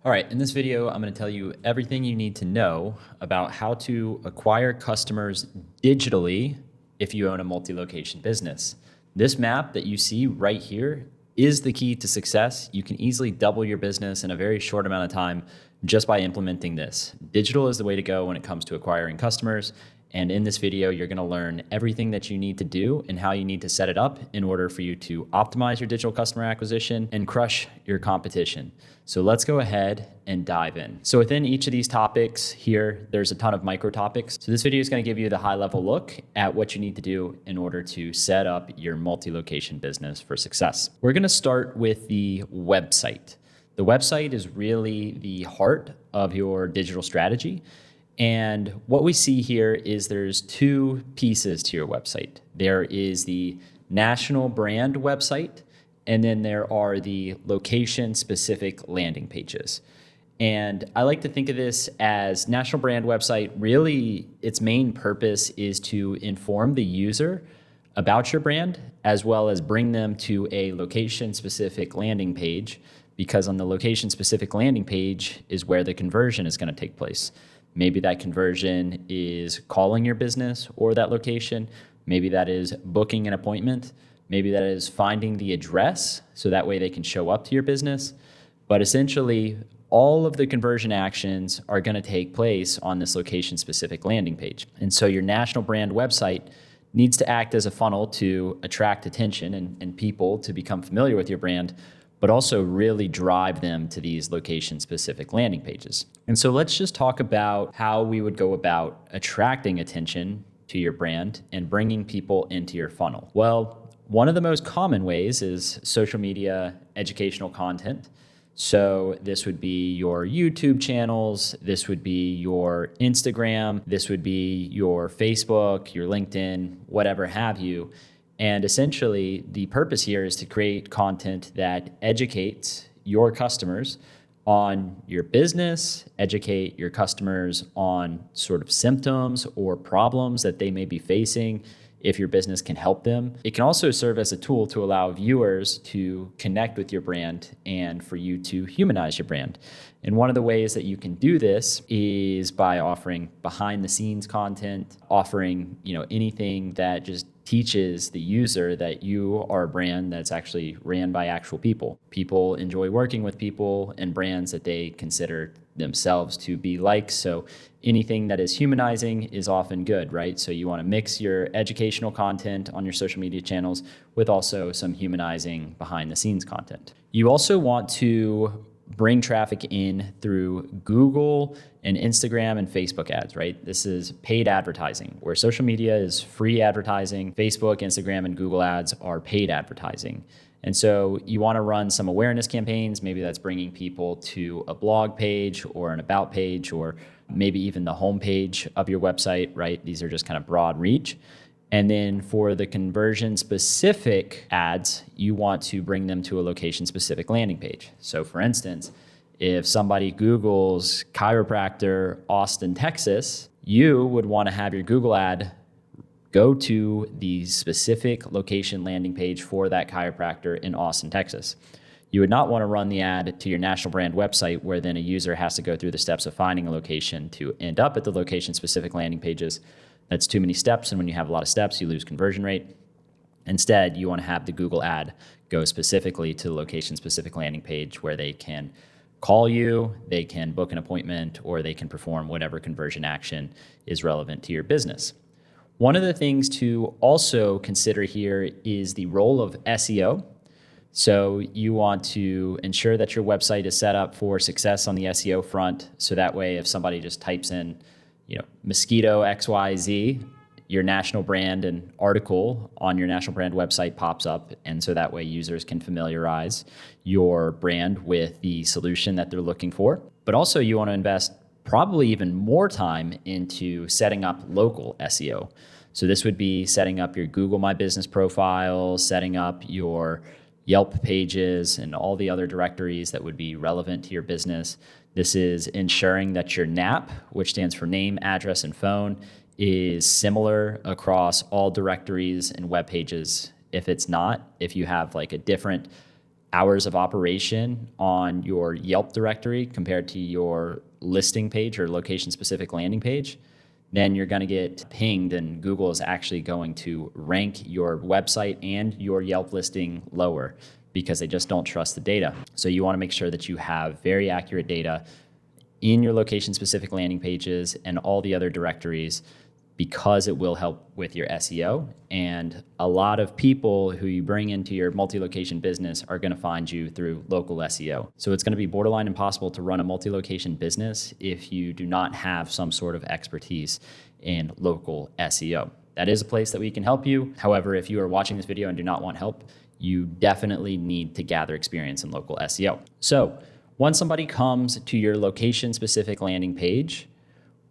All right, in this video, I'm going to tell you everything you need to know about how to acquire customers digitally if you own a multi-location business. This map that you see right here is the key to success. You can easily double your business in a very short amount of time just by implementing this. Digital is the way to go when it comes to acquiring customers. And in this video, you're going to learn everything that you need to do and how you need to set it up in order for you to optimize your digital customer acquisition and crush your competition. So let's go ahead and dive in. So within each of these topics here, there's a ton of micro topics. So this video is going to give you the high level look at what you need to do in order to set up your multi-location business for success. We're going to start with the website. The website is really the heart of your digital strategy. And what we see here is there's two pieces to your website. There is the national brand website, and then there are the location-specific landing pages. And I like to think of this as national brand website. Really, its main purpose is to inform the user about your brand, as well as bring them to a location-specific landing page, because on the location-specific landing page is where the conversion is going to take place. Maybe that conversion is calling your business or that location. Maybe that is booking an appointment. Maybe that is finding the address so that way they can show up to your business. But essentially, all of the conversion actions are going to take place on this location-specific landing page. And so your national brand website needs to act as a funnel to attract attention and people to become familiar with your brand, but also really drive them to these location-specific landing pages. And so let's just talk about how we would go about attracting attention to your brand and bringing people into your funnel. Well, one of the most common ways is social media educational content. So this would be your YouTube channels, this would be your Instagram, this would be your Facebook, your LinkedIn, whatever have you. And essentially, the purpose here is to create content that educates your customers on your business, educate your customers on sort of symptoms or problems that they may be facing if your business can help them. It can also serve as a tool to allow viewers to connect with your brand and for you to humanize your brand. And one of the ways that you can do this is by offering behind the scenes content, offering, anything that just teaches the user that you are a brand that's actually ran by actual people. People enjoy working with people and brands that they consider themselves to be like. So anything that is humanizing is often good, right? So you want to mix your educational content on your social media channels with also some humanizing behind the scenes content. You also want to bring traffic in through Google and Instagram and Facebook ads, right? This is paid advertising, where social media is free advertising. Facebook, Instagram, and Google ads are paid advertising. And so you want to run some awareness campaigns. Maybe that's bringing people to a blog page or an about page, or maybe even the homepage of your website, right? These are just kind of broad reach. And then for the conversion specific ads, you want to bring them to a location specific landing page. So for instance, if somebody Googles chiropractor Austin, Texas, you would want to have your Google ad go to the specific location landing page for that chiropractor in Austin, Texas. You would not want to run the ad to your national brand website where then a user has to go through the steps of finding a location to end up at the location specific landing pages. That's too many steps, and when you have a lot of steps, you lose conversion rate. Instead, you want to have the Google ad go specifically to the location-specific landing page where they can call you, they can book an appointment, or they can perform whatever conversion action is relevant to your business. One of the things to also consider here is the role of SEO. So you want to ensure that your website is set up for success on the SEO front, so that way if somebody just types in mosquito XYZ, your national brand and article on your national brand website pops up. And so that way users can familiarize your brand with the solution that they're looking for. But also you want to invest probably even more time into setting up local SEO. So this would be setting up your Google My Business profile, setting up your Yelp pages and all the other directories that would be relevant to your business. This is ensuring that your NAP, which stands for name, address, and phone, is similar across all directories and web pages. If it's not, if you have like a different hours of operation on your Yelp directory compared to your listing page or location-specific landing page, then you're going to get pinged and Google is actually going to rank your website and your Yelp listing lower because they just don't trust the data. So you want to make sure that you have very accurate data in your location-specific landing pages and all the other directories, because it will help with your SEO. And a lot of people who you bring into your multi-location business are going to find you through local SEO. So it's going to be borderline impossible to run a multi-location business if you do not have some sort of expertise in local SEO. That is a place that we can help you. However, if you are watching this video and do not want help, you definitely need to gather experience in local SEO. So once somebody comes to your location-specific landing page,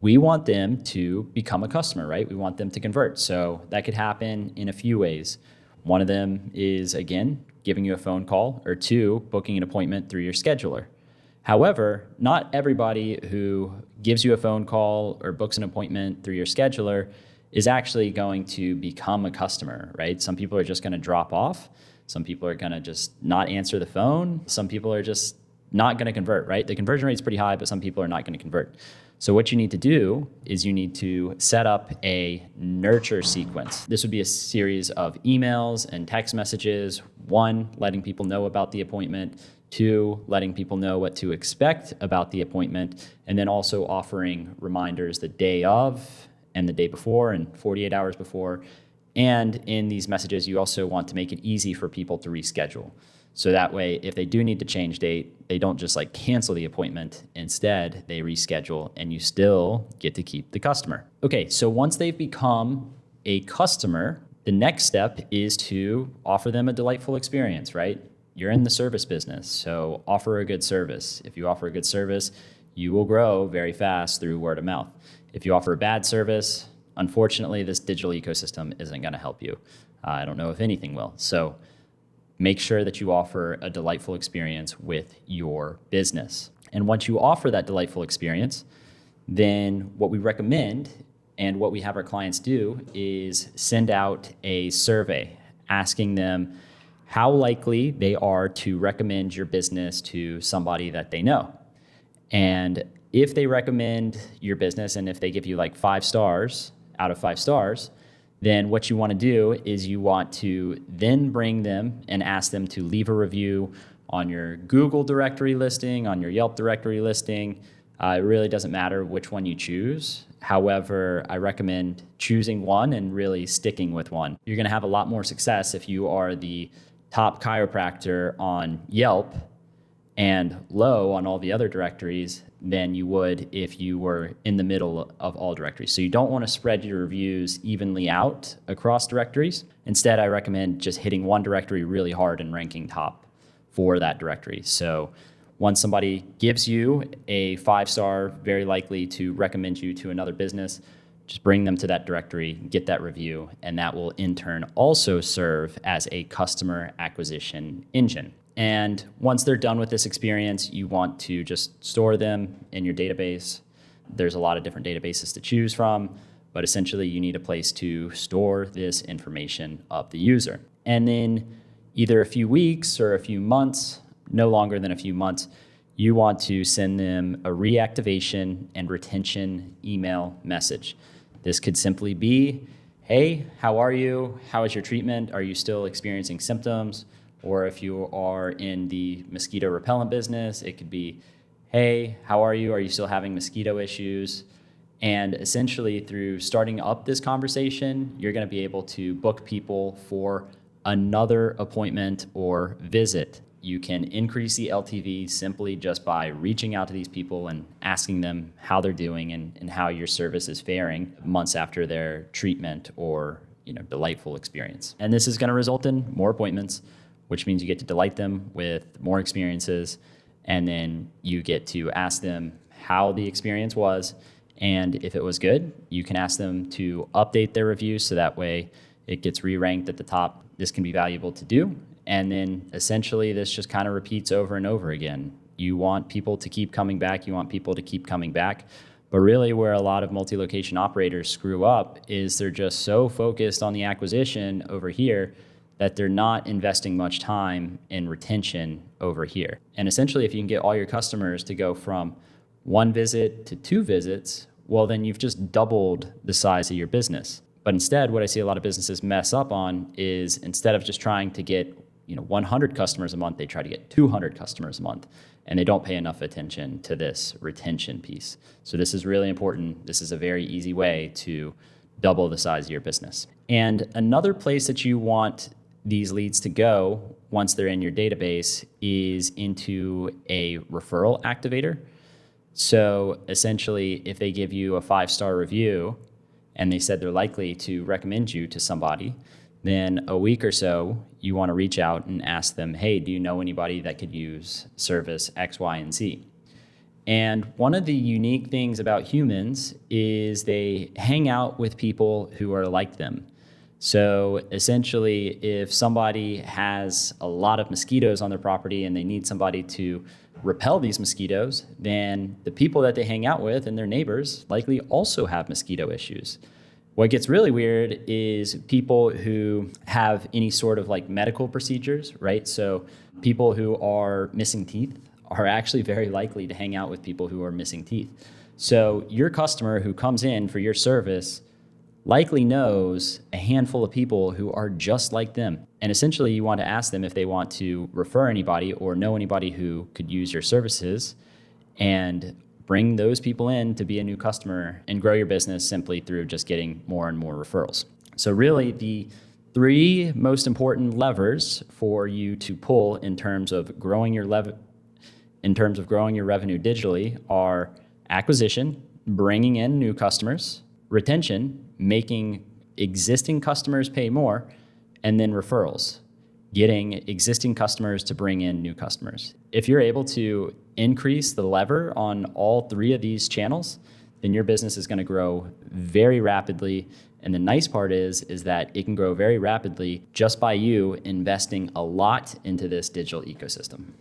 we want them to become a customer, right? We want them to convert. So that could happen in a few ways. One of them is, again, giving you a phone call, or two, booking an appointment through your scheduler. However, not everybody who gives you a phone call or books an appointment through your scheduler is actually going to become a customer, right? Some people are just going to drop off. Some people are going to just not answer the phone. Some people are just not going to convert, right? The conversion rate is pretty high, but some people are not going to convert. So what you need to do is you need to set up a nurture sequence. This would be a series of emails and text messages. One, letting people know about the appointment. Two, letting people know what to expect about the appointment. And then also offering reminders the day of and the day before and 48 hours before. And in these messages, you also want to make it easy for people to reschedule. So that way, if they do need to change date, they don't just like cancel the appointment. Instead, they reschedule and you still get to keep the customer. Okay, so once they've become a customer, the next step is to offer them a delightful experience, right? You're in the service business, so offer a good service. If you offer a good service, you will grow very fast through word of mouth. If you offer a bad service, unfortunately, this digital ecosystem isn't going to help you. I don't know if anything will. So make sure that you offer a delightful experience with your business. And once you offer that delightful experience, then what we recommend and what we have our clients do is send out a survey asking them how likely they are to recommend your business to somebody that they know. And if they recommend your business and if they give you like 5 stars out of 5 stars, then what you want to do is you want to then bring them and ask them to leave a review on your Google directory listing, on your Yelp directory listing. It really doesn't matter which one you choose. However, I recommend choosing one and really sticking with one. You're going to have a lot more success if you are the top chiropractor on Yelp and low on all the other directories than you would if you were in the middle of all directories. So you don't want to spread your reviews evenly out across directories. Instead, I recommend just hitting one directory really hard and ranking top for that directory. So once somebody gives you a 5-star, very likely to recommend you to another business, just bring them to that directory, get that review, and that will in turn also serve as a customer acquisition engine. And once they're done with this experience, you want to just store them in your database. There's a lot of different databases to choose from, but essentially you need a place to store this information of the user. And then either a few weeks or a few months, no longer than a few months, you want to send them a reactivation and retention email message. This could simply be, hey, how are you? How is your treatment? Are you still experiencing symptoms? Or if you are in the mosquito repellent business, it could be, hey, how are you? Are you still having mosquito issues? And essentially through starting up this conversation, you're going to be able to book people for another appointment or visit. You can increase the LTV simply just by reaching out to these people and asking them how they're doing and how your service is faring months after their treatment or delightful experience. And this is going to result in more appointments, which means you get to delight them with more experiences, and then you get to ask them how the experience was, and if it was good, you can ask them to update their review so that way it gets re-ranked at the top. This can be valuable to do, and then essentially this just kind of repeats over and over again. You want people to keep coming back, you want people to keep coming back, but really where a lot of multi-location operators screw up is they're just so focused on the acquisition over here that they're not investing much time in retention over here. And essentially, if you can get all your customers to go from 1 visit to 2 visits, well, then you've just doubled the size of your business. But instead, what I see a lot of businesses mess up on is instead of just trying to get 100 customers a month, they try to get 200 customers a month, and they don't pay enough attention to this retention piece. So this is really important. This is a very easy way to double the size of your business. And another place that you want these leads to go once they're in your database is into a referral activator. So essentially, if they give you a 5-star review and they said they're likely to recommend you to somebody, then a week or so, you want to reach out and ask them, hey, do you know anybody that could use service X, Y, and Z? And one of the unique things about humans is they hang out with people who are like them. So essentially, if somebody has a lot of mosquitoes on their property and they need somebody to repel these mosquitoes, then the people that they hang out with and their neighbors likely also have mosquito issues. What gets really weird is people who have any sort of like medical procedures, right? So people who are missing teeth are actually very likely to hang out with people who are missing teeth. So your customer who comes in for your service likely knows a handful of people who are just like them. And essentially you want to ask them if they want to refer anybody or know anybody who could use your services, and bring those people in to be a new customer and grow your business simply through just getting more and more referrals. So really the 3 most important levers for you to pull in terms of growing your revenue digitally are acquisition, bringing in new customers, retention, making existing customers pay more, and then referrals, getting existing customers to bring in new customers. If you're able to increase the lever on all 3 of these channels, then your business is going to grow very rapidly. And the nice part is that it can grow very rapidly just by you investing a lot into this digital ecosystem.